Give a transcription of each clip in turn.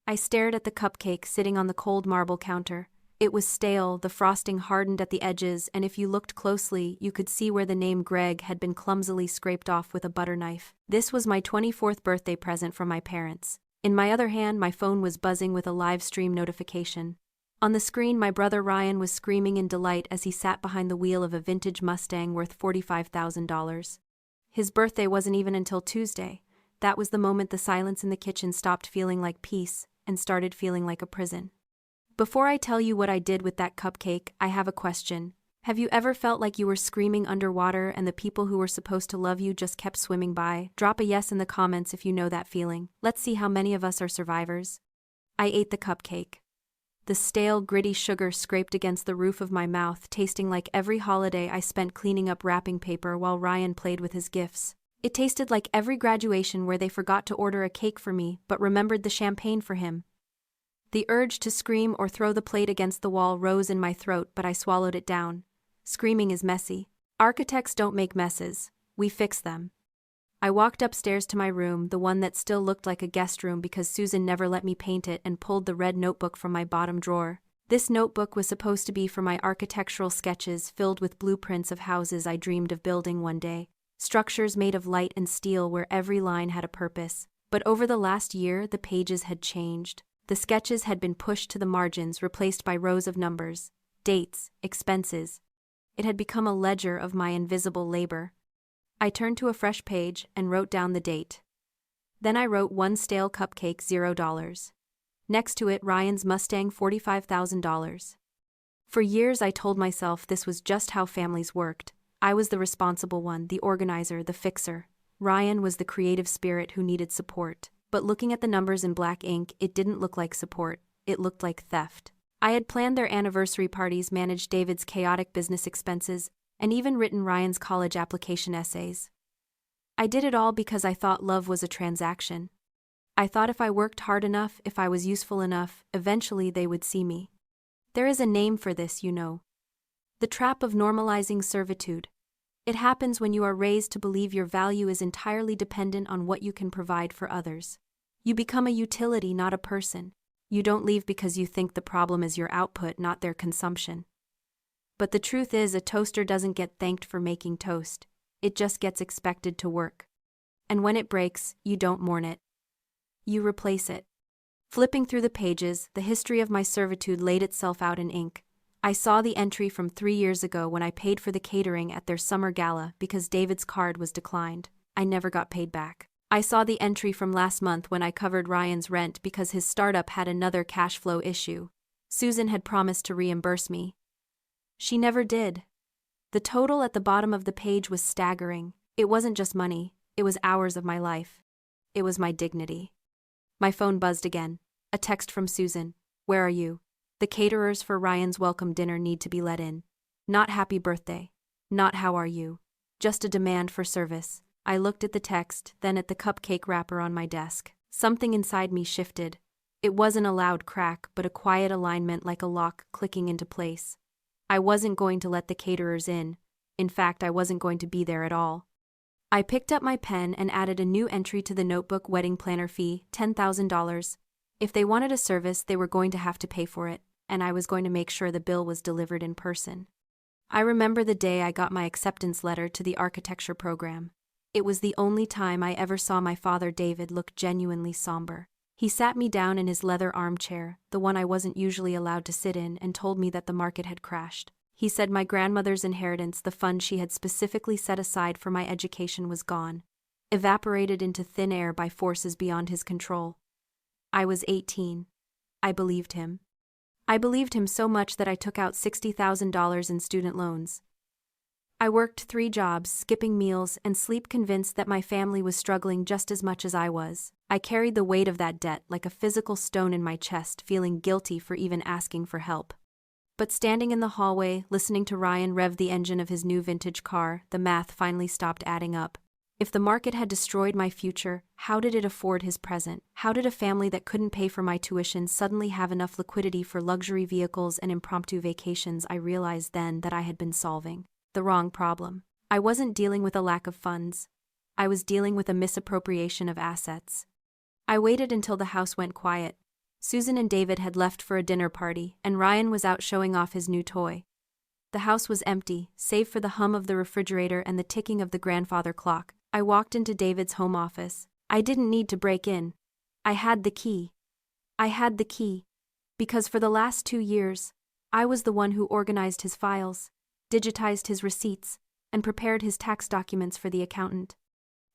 I stared at the cupcake sitting on the cold marble counter. It was stale, the frosting hardened at the edges, and if you looked closely, you could see where the name Greg had been clumsily scraped off with a butter knife. This was my 24th birthday present from my parents. In my other hand, my phone was buzzing with a live stream notification. On the screen, my brother Ryan was screaming in delight as he sat behind the wheel of a vintage Mustang worth $45,000. His birthday wasn't even until Tuesday. That was the moment the silence in the kitchen stopped feeling like peace and started feeling like a prison. Before I tell you what I did with that cupcake, I have a question. Have you ever felt like you were screaming underwater and the people who were supposed to love you just kept swimming by? Drop a yes in the comments if you know that feeling. Let's see how many of us are survivors. I ate the cupcake. The stale, gritty sugar scraped against the roof of my mouth, tasting like every holiday I spent cleaning up wrapping paper while Ryan played with his gifts. It tasted like every graduation where they forgot to order a cake for me but remembered the champagne for him. The urge to scream or throw the plate against the wall rose in my throat, but I swallowed it down. Screaming is messy. Architects don't make messes. We fix them. I walked upstairs to my room, the one that still looked like a guest room because Susan never let me paint it, and pulled the red notebook from my bottom drawer. This notebook was supposed to be for my architectural sketches filled with blueprints of houses I dreamed of building one day. Structures made of light and steel where every line had a purpose. But over the last year, the pages had changed. The sketches had been pushed to the margins, replaced by rows of numbers, dates, expenses. It had become a ledger of my invisible labor. I turned to a fresh page and wrote down the date. Then I wrote one stale cupcake, $0. Next to it, Ryan's Mustang, $45,000. For years I told myself this was just how families worked. I was the responsible one, the organizer, the fixer. Ryan was the creative spirit who needed support. But looking at the numbers in black ink, it didn't look like support. It looked like theft. I had planned their anniversary parties, managed David's chaotic business expenses, and even written Ryan's college application essays. I did it all because I thought love was a transaction. I thought if I worked hard enough, if I was useful enough, eventually they would see me. There is a name for this, you know. The trap of normalizing servitude. It happens when you are raised to believe your value is entirely dependent on what you can provide for others. You become a utility, not a person. You don't leave because you think the problem is your output, not their consumption. But the truth is, a toaster doesn't get thanked for making toast. It just gets expected to work. And when it breaks, you don't mourn it. You replace it. Flipping through the pages, the history of my servitude laid itself out in ink. I saw the entry from 3 years ago when I paid for the catering at their summer gala because David's card was declined. I never got paid back. I saw the entry from last month when I covered Ryan's rent because his startup had another cash flow issue. Susan had promised to reimburse me. She never did. The total at the bottom of the page was staggering. It wasn't just money, it was hours of my life. It was my dignity. My phone buzzed again. A text from Susan. Where are you? The caterers for Ryan's welcome dinner need to be let in. Not happy birthday. Not how are you. Just a demand for service. I looked at the text, then at the cupcake wrapper on my desk. Something inside me shifted. It wasn't a loud crack, but a quiet alignment like a lock clicking into place. I wasn't going to let the caterers in. In fact, I wasn't going to be there at all. I picked up my pen and added a new entry to the notebook: wedding planner fee, $10,000. If they wanted a service, they were going to have to pay for it, and I was going to make sure the bill was delivered in person. I remember the day I got my acceptance letter to the architecture program. It was the only time I ever saw my father David look genuinely somber. He sat me down in his leather armchair, the one I wasn't usually allowed to sit in, and told me that the market had crashed. He said my grandmother's inheritance, the fund she had specifically set aside for my education, was gone, evaporated into thin air by forces beyond his control. I was 18. I believed him. I believed him so much that I took out $60,000 in student loans. I worked 3 jobs, skipping meals and sleep, convinced that my family was struggling just as much as I was. I carried the weight of that debt like a physical stone in my chest, feeling guilty for even asking for help. But standing in the hallway, listening to Ryan rev the engine of his new vintage car, the math finally stopped adding up. If the market had destroyed my future, how did it afford his present? How did a family that couldn't pay for my tuition suddenly have enough liquidity for luxury vehicles and impromptu vacations? I realized then that I had been solving the wrong problem. I wasn't dealing with a lack of funds. I was dealing with a misappropriation of assets. I waited until the house went quiet. Susan and David had left for a dinner party, and Ryan was out showing off his new toy. The house was empty, save for the hum of the refrigerator and the ticking of the grandfather clock. I walked into David's home office. I didn't need to break in. I had the key. I had the key. Because for the last 2 years, I was the one who organized his files, digitized his receipts, and prepared his tax documents for the accountant.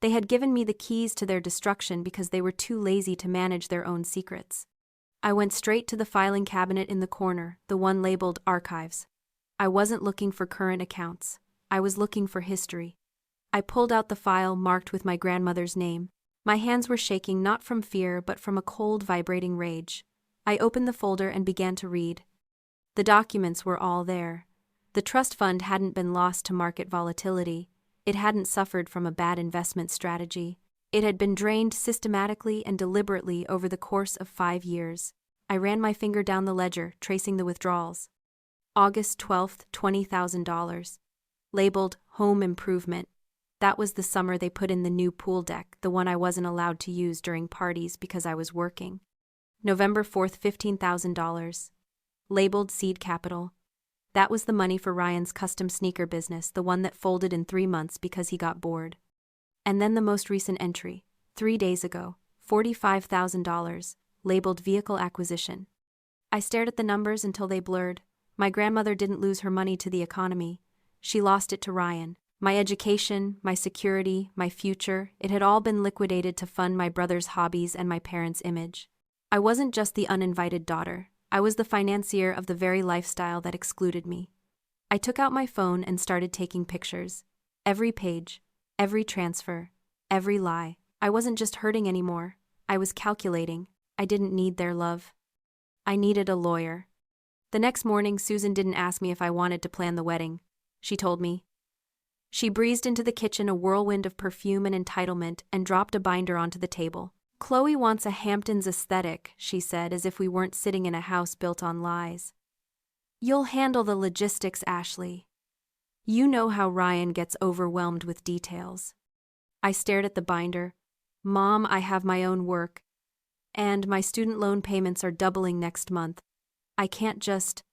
They had given me the keys to their destruction because they were too lazy to manage their own secrets. I went straight to the filing cabinet in the corner, the one labeled Archives. I wasn't looking for current accounts. I was looking for history. I pulled out the file marked with my grandmother's name. My hands were shaking not from fear but from a cold, vibrating rage. I opened the folder and began to read. The documents were all there. The trust fund hadn't been lost to market volatility. It hadn't suffered from a bad investment strategy. It had been drained systematically and deliberately over the course of 5 years. I ran my finger down the ledger, tracing the withdrawals. August 12th, $20,000. Labeled Home Improvement. That was the summer they put in the new pool deck, the one I wasn't allowed to use during parties because I was working. November 4th, $15,000. Labeled Seed Capital. That was the money for Ryan's custom sneaker business, the one that folded in 3 months because he got bored. And then the most recent entry, 3 days ago, $45,000, labeled Vehicle Acquisition. I stared at the numbers until they blurred. My grandmother didn't lose her money to the economy. She lost it to Ryan. My education, my security, my future, it had all been liquidated to fund my brother's hobbies and my parents' image. I wasn't just the uninvited daughter. I was the financier of the very lifestyle that excluded me. I took out my phone and started taking pictures. Every page, every transfer, every lie. I wasn't just hurting anymore. I was calculating. I didn't need their love. I needed a lawyer. The next morning, Susan didn't ask me if I wanted to plan the wedding. She told me. She breezed into the kitchen, a whirlwind of perfume and entitlement, and dropped a binder onto the table. Chloe wants a Hamptons aesthetic, she said, as if we weren't sitting in a house built on lies. You'll handle the logistics, Ashley. You know how Ryan gets overwhelmed with details. I stared at the binder. Mom, I have my own work. And my student loan payments are doubling next month. I can't just...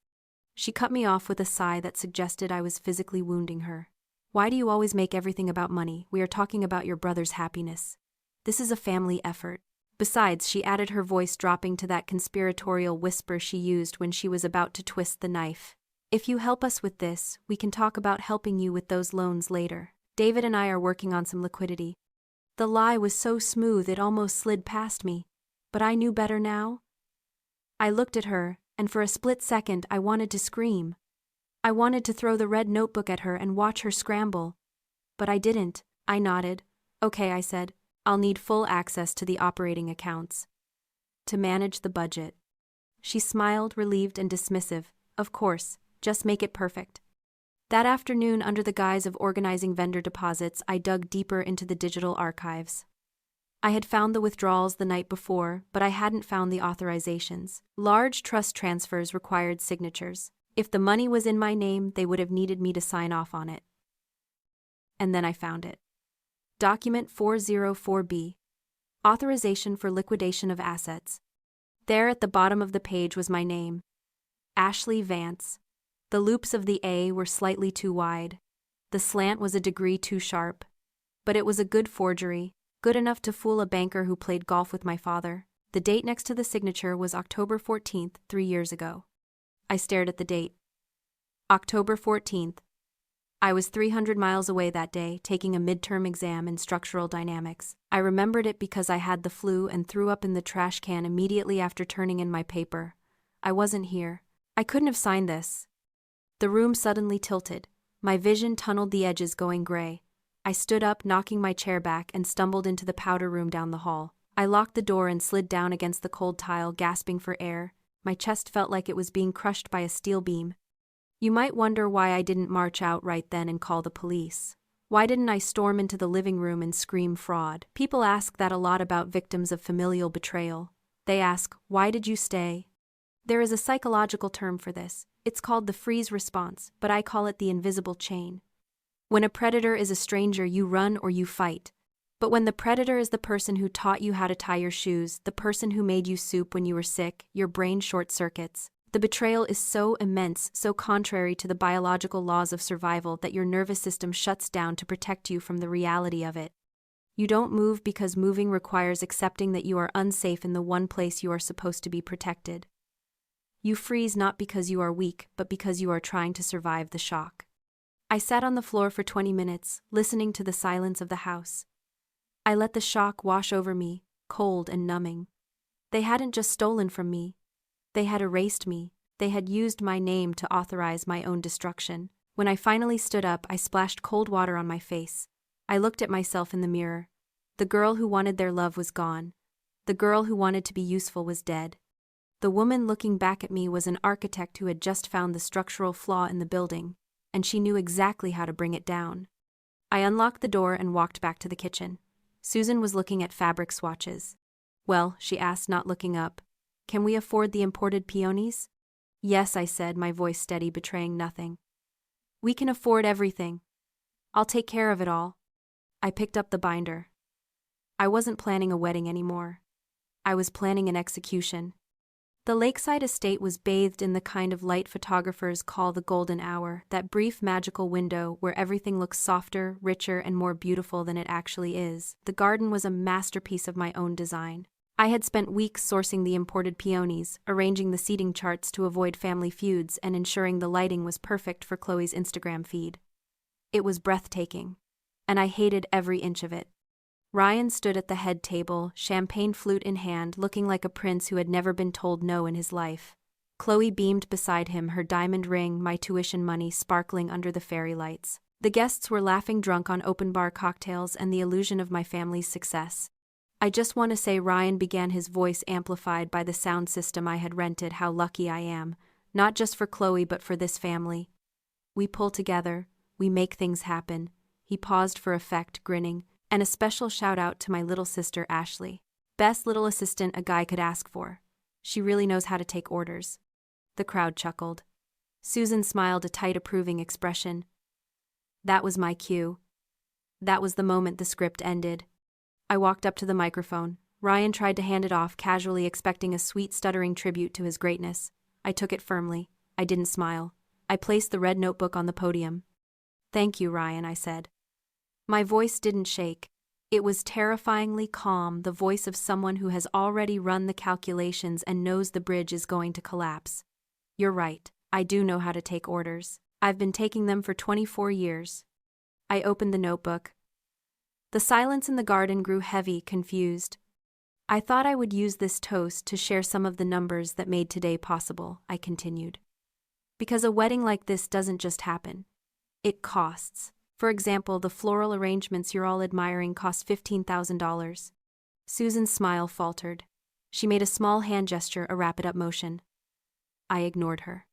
She cut me off with a sigh that suggested I was physically wounding her. Why do you always make everything about money? We are talking about your brother's happiness. This is a family effort. Besides, she added, her voice dropping to that conspiratorial whisper she used when she was about to twist the knife. If you help us with this, we can talk about helping you with those loans later. David and I are working on some liquidity. The lie was so smooth it almost slid past me, but I knew better now. I looked at her, and for a split second I wanted to scream. I wanted to throw the red notebook at her and watch her scramble. But I didn't. I nodded. Okay, I said. I'll need full access to the operating accounts. To manage the budget. She smiled, relieved and dismissive. Of course, just make it perfect. That afternoon, under the guise of organizing vendor deposits, I dug deeper into the digital archives. I had found the withdrawals the night before, but I hadn't found the authorizations. Large trust transfers required signatures. If the money was in my name, they would have needed me to sign off on it. And then I found it. Document 404B. Authorization for liquidation of assets. There at the bottom of the page was my name. Ashley Vance. The loops of the A were slightly too wide. The slant was a degree too sharp. But it was a good forgery, good enough to fool a banker who played golf with my father. The date next to the signature was October 14th, 3 years ago. I stared at the date. October 14th. I was 300 miles away that day, taking a midterm exam in structural dynamics. I remembered it because I had the flu and threw up in the trash can immediately after turning in my paper. I wasn't here. I couldn't have signed this. The room suddenly tilted. My vision tunneled the edges, going gray. I stood up, knocking my chair back, and stumbled into the powder room down the hall. I locked the door and slid down against the cold tile, gasping for air. My chest felt like it was being crushed by a steel beam. You might wonder why I didn't march out right then and call the police. Why didn't I storm into the living room and scream fraud? People ask that a lot about victims of familial betrayal. They ask, why did you stay? There is a psychological term for this. It's called the freeze response, but I call it the invisible chain. When a predator is a stranger, you run or you fight. But when the predator is the person who taught you how to tie your shoes, the person who made you soup when you were sick, your brain short-circuits. The betrayal is so immense, so contrary to the biological laws of survival that your nervous system shuts down to protect you from the reality of it. You don't move because moving requires accepting that you are unsafe in the one place you are supposed to be protected. You freeze not because you are weak, but because you are trying to survive the shock. I sat on the floor for 20 minutes, listening to the silence of the house. I let the shock wash over me, cold and numbing. They hadn't just stolen from me. They had erased me. They had used my name to authorize my own destruction. When I finally stood up, I splashed cold water on my face. I looked at myself in the mirror. The girl who wanted their love was gone. The girl who wanted to be useful was dead. The woman looking back at me was an architect who had just found the structural flaw in the building, and she knew exactly how to bring it down. I unlocked the door and walked back to the kitchen. Susan was looking at fabric swatches. "Well," she asked, not looking up, "can we afford the imported peonies?" "Yes," I said, my voice steady, betraying nothing. "We can afford everything. I'll take care of it all." I picked up the binder. I wasn't planning a wedding anymore. I was planning an execution. The lakeside estate was bathed in the kind of light photographers call the golden hour, that brief magical window where everything looks softer, richer, and more beautiful than it actually is. The garden was a masterpiece of my own design. I had spent weeks sourcing the imported peonies, arranging the seating charts to avoid family feuds, and ensuring the lighting was perfect for Chloe's Instagram feed. It was breathtaking, and I hated every inch of it. Ryan stood at the head table, champagne flute in hand, looking like a prince who had never been told no in his life. Chloe beamed beside him, her diamond ring, my tuition money, sparkling under the fairy lights. The guests were laughing drunk on open-bar cocktails and the illusion of my family's success. "I just want to say," Ryan began, his voice amplified by the sound system I had rented, "how lucky I am, not just for Chloe but for this family. We pull together, we make things happen." He paused for effect, grinning. "And a special shout-out to my little sister Ashley. Best little assistant a guy could ask for. She really knows how to take orders." The crowd chuckled. Susan smiled, a tight, approving expression. That was my cue. That was the moment the script ended. I walked up to the microphone. Ryan tried to hand it off, casually expecting a sweet, stuttering tribute to his greatness. I took it firmly. I didn't smile. I placed the red notebook on the podium. "Thank you, Ryan," I said. My voice didn't shake. It was terrifyingly calm, the voice of someone who has already run the calculations and knows the bridge is going to collapse. "You're right. I do know how to take orders. I've been taking them for 24 years. I opened the notebook. The silence in the garden grew heavy, confused. "I thought I would use this toast to share some of the numbers that made today possible," I continued. "Because a wedding like this doesn't just happen. It costs. For example, the floral arrangements you're all admiring cost $15,000. Susan's smile faltered. She made a small hand gesture, a wrap-it-up motion. I ignored her.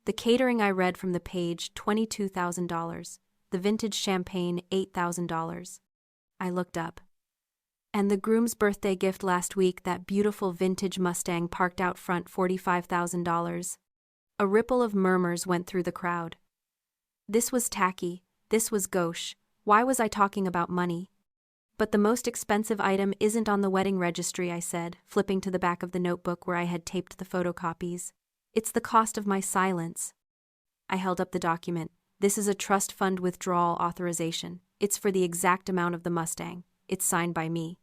"The catering," I read from the page, $22,000. "The vintage champagne, $8,000. I looked up. "And the groom's birthday gift last week, that beautiful vintage Mustang parked out front, $45,000. A ripple of murmurs went through the crowd. This was tacky. This was gauche. Why was I talking about money? "But the most expensive item isn't on the wedding registry," I said, flipping to the back of the notebook where I had taped the photocopies. "It's the cost of my silence." I held up the document. "This is a trust fund withdrawal authorization. It's for the exact amount of the Mustang. It's signed by me."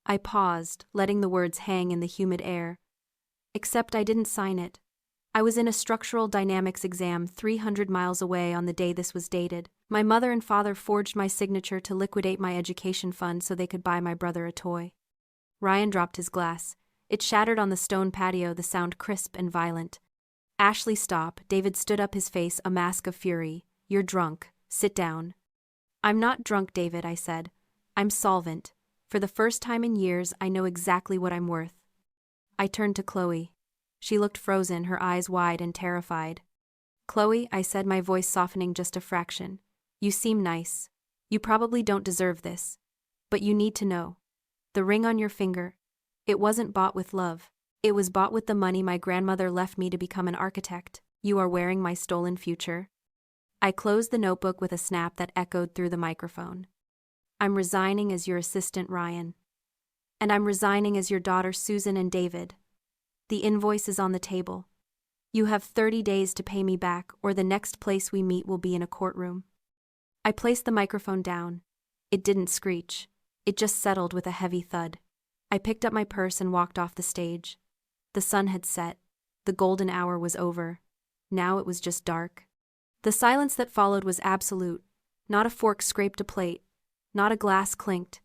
I paused, letting the words hang in the humid air. Except I didn't sign it. I was in a structural dynamics exam 300 miles away on the day this was dated. My mother and father forged my signature to liquidate my education fund so they could buy my brother a toy. Ryan dropped his glass. It shattered on the stone patio, the sound crisp and violent. "Ashley, stop." David stood up, his face a mask of fury. "You're drunk. Sit down." "I'm not drunk, David," I said. "I'm solvent. For the first time in years, I know exactly what I'm worth." I turned to Chloe. She looked frozen, her eyes wide and terrified. "Chloe," I said, my voice softening just a fraction, "you seem nice. You probably don't deserve this. But you need to know. The ring on your finger, it wasn't bought with love. It was bought with the money my grandmother left me to become an architect. You are wearing my stolen future." I closed the notebook with a snap that echoed through the microphone. I'm resigning as your assistant, Ryan. And I'm resigning as your daughter, Susan and David. The invoice is on the table. You have 30 days to pay me back, or the next place we meet will be in a courtroom. I placed the microphone down. It didn't screech. It just settled with a heavy thud. I picked up my purse and walked off the stage. The sun had set. The golden hour was over. Now it was just dark. The silence that followed was absolute. Not a fork scraped a plate. Not a glass clinked.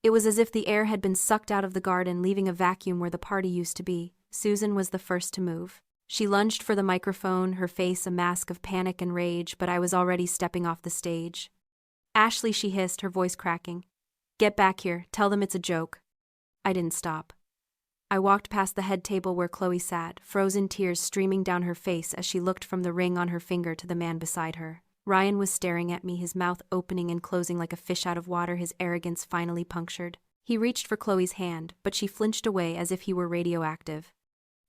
It was as if the air had been sucked out of the garden, leaving a vacuum where the party used to be. Susan was the first to move. She lunged for the microphone, her face a mask of panic and rage, but I was already stepping off the stage. Ashley, she hissed, her voice cracking. Get back here, tell them it's a joke. I didn't stop. I walked past the head table where Chloe sat, frozen tears streaming down her face as she looked from the ring on her finger to the man beside her. Ryan was staring at me, his mouth opening and closing like a fish out of water, his arrogance finally punctured. He reached for Chloe's hand, but she flinched away as if he were radioactive.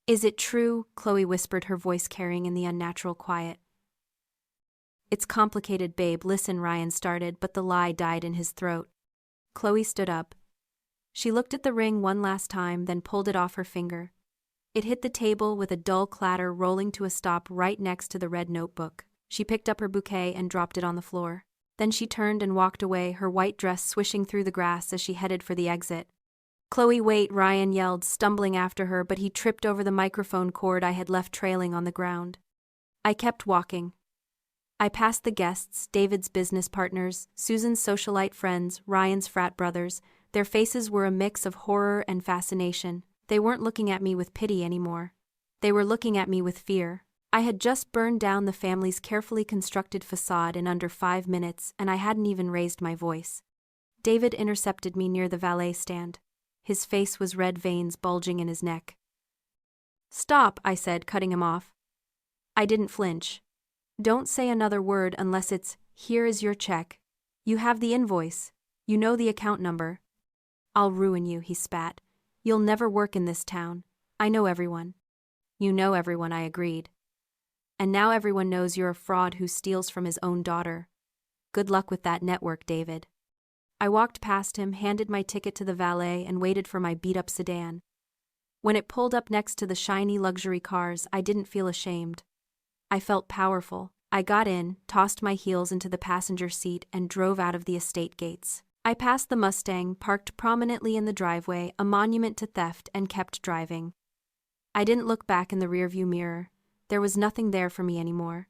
Is it true? Chloe whispered, her voice carrying in the unnatural quiet. It's complicated, babe. Listen, Ryan started, but the lie died in his throat. Chloe stood up. She looked at the ring one last time, then pulled it off her finger. It hit the table with a dull clatter, rolling to a stop right next to the red notebook. She picked up her bouquet and dropped it on the floor. Then she turned and walked away, her white dress swishing through the grass as she headed for the exit. Chloe, wait, Ryan yelled, stumbling after her, but he tripped over the microphone cord I had left trailing on the ground. I kept walking. I passed the guests, David's business partners, Susan's socialite friends, Ryan's frat brothers. Their faces were a mix of horror and fascination. They weren't looking at me with pity anymore. They were looking at me with fear. I had just burned down the family's carefully constructed facade in under 5 minutes, and I hadn't even raised my voice. David intercepted me near the valet stand. His face was red, veins bulging in his neck. Stop, I said, cutting him off. I didn't flinch. Don't say another word unless it's, here is your check. You have the invoice. You know the account number. I'll ruin you, he spat. You'll never work in this town. I know everyone. You know everyone, I agreed. And now everyone knows you're a fraud who steals from his own daughter. Good luck with that network, David. I walked past him, handed my ticket to the valet, and waited for my beat-up sedan. When it pulled up next to the shiny luxury cars, I didn't feel ashamed. I felt powerful. I got in, tossed my heels into the passenger seat, and drove out of the estate gates. I passed the Mustang, parked prominently in the driveway, a monument to theft, and kept driving. I didn't look back in the rearview mirror. There was nothing there for me anymore.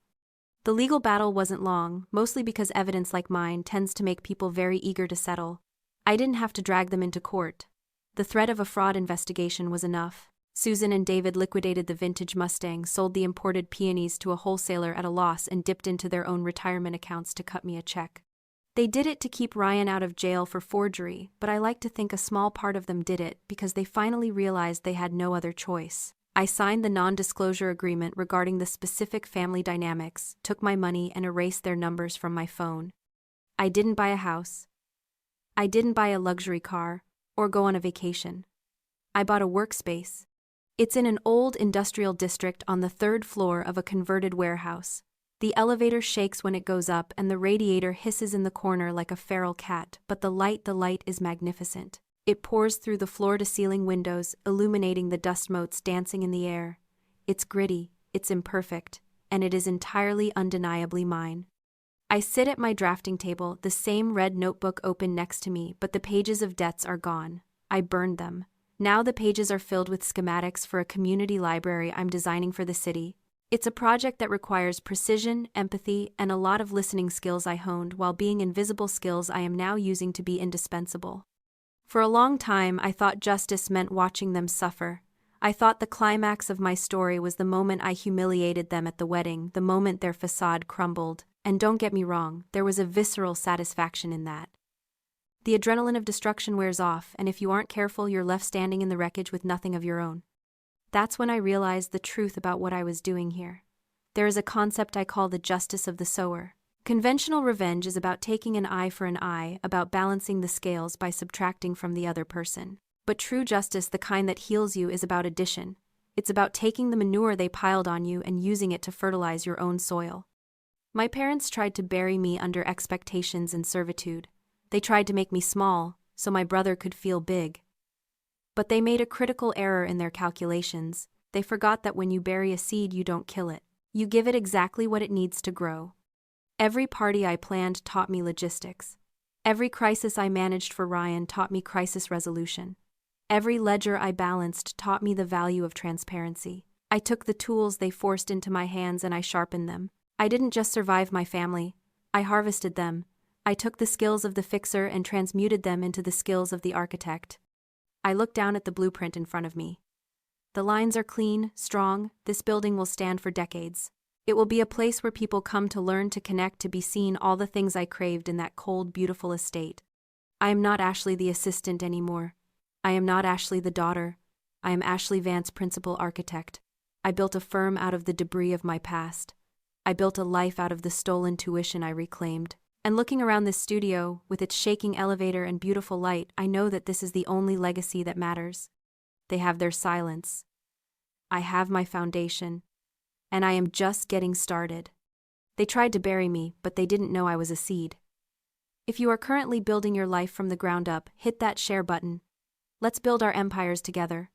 The legal battle wasn't long, mostly because evidence like mine tends to make people very eager to settle. I didn't have to drag them into court. The threat of a fraud investigation was enough. Susan and David liquidated the vintage Mustang, sold the imported peonies to a wholesaler at a loss, and dipped into their own retirement accounts to cut me a check. They did it to keep Ryan out of jail for forgery, but I like to think a small part of them did it because they finally realized they had no other choice. I signed the non-disclosure agreement regarding the specific family dynamics, took my money, and erased their numbers from my phone. I didn't buy a house. I didn't buy a luxury car, or go on a vacation. I bought a workspace. It's in an old industrial district on the 3rd floor of a converted warehouse. The elevator shakes when it goes up, and the radiator hisses in the corner like a feral cat, but the light is magnificent. It pours through the floor-to-ceiling windows, illuminating the dust motes dancing in the air. It's gritty, it's imperfect, and it is entirely undeniably mine. I sit at my drafting table, the same red notebook open next to me, but the pages of debts are gone. I burned them. Now the pages are filled with schematics for a community library I'm designing for the city. It's a project that requires precision, empathy, and a lot of listening skills I honed while being invisible skills I am now using to be indispensable. For a long time, I thought justice meant watching them suffer. I thought the climax of my story was the moment I humiliated them at the wedding, the moment their facade crumbled. And don't get me wrong, there was a visceral satisfaction in that. The adrenaline of destruction wears off, and if you aren't careful, you're left standing in the wreckage with nothing of your own. That's when I realized the truth about what I was doing here. There is a concept I call the justice of the sower. Conventional revenge is about taking an eye for an eye, about balancing the scales by subtracting from the other person. But true justice, the kind that heals you, is about addition. It's about taking the manure they piled on you and using it to fertilize your own soil. My parents tried to bury me under expectations and servitude. They tried to make me small, so my brother could feel big. But they made a critical error in their calculations. They forgot that when you bury a seed, you don't kill it. You give it exactly what it needs to grow. Every party I planned taught me logistics. Every crisis I managed for Ryan taught me crisis resolution. Every ledger I balanced taught me the value of transparency. I took the tools they forced into my hands and I sharpened them. I didn't just survive my family, I harvested them. I took the skills of the fixer and transmuted them into the skills of the architect. I looked down at the blueprint in front of me. The lines are clean, strong. This building will stand for decades. It will be a place where people come to learn, to connect, to be seen, all the things I craved in that cold, beautiful estate. I am not Ashley the assistant anymore. I am not Ashley the daughter. I am Ashley Vance, principal architect. I built a firm out of the debris of my past. I built a life out of the stolen tuition I reclaimed. And looking around this studio, with its shaking elevator and beautiful light, I know that this is the only legacy that matters. They have their silence. I have my foundation. And I am just getting started. They tried to bury me, but they didn't know I was a seed. If you are currently building your life from the ground up, hit that share button. Let's build our empires together.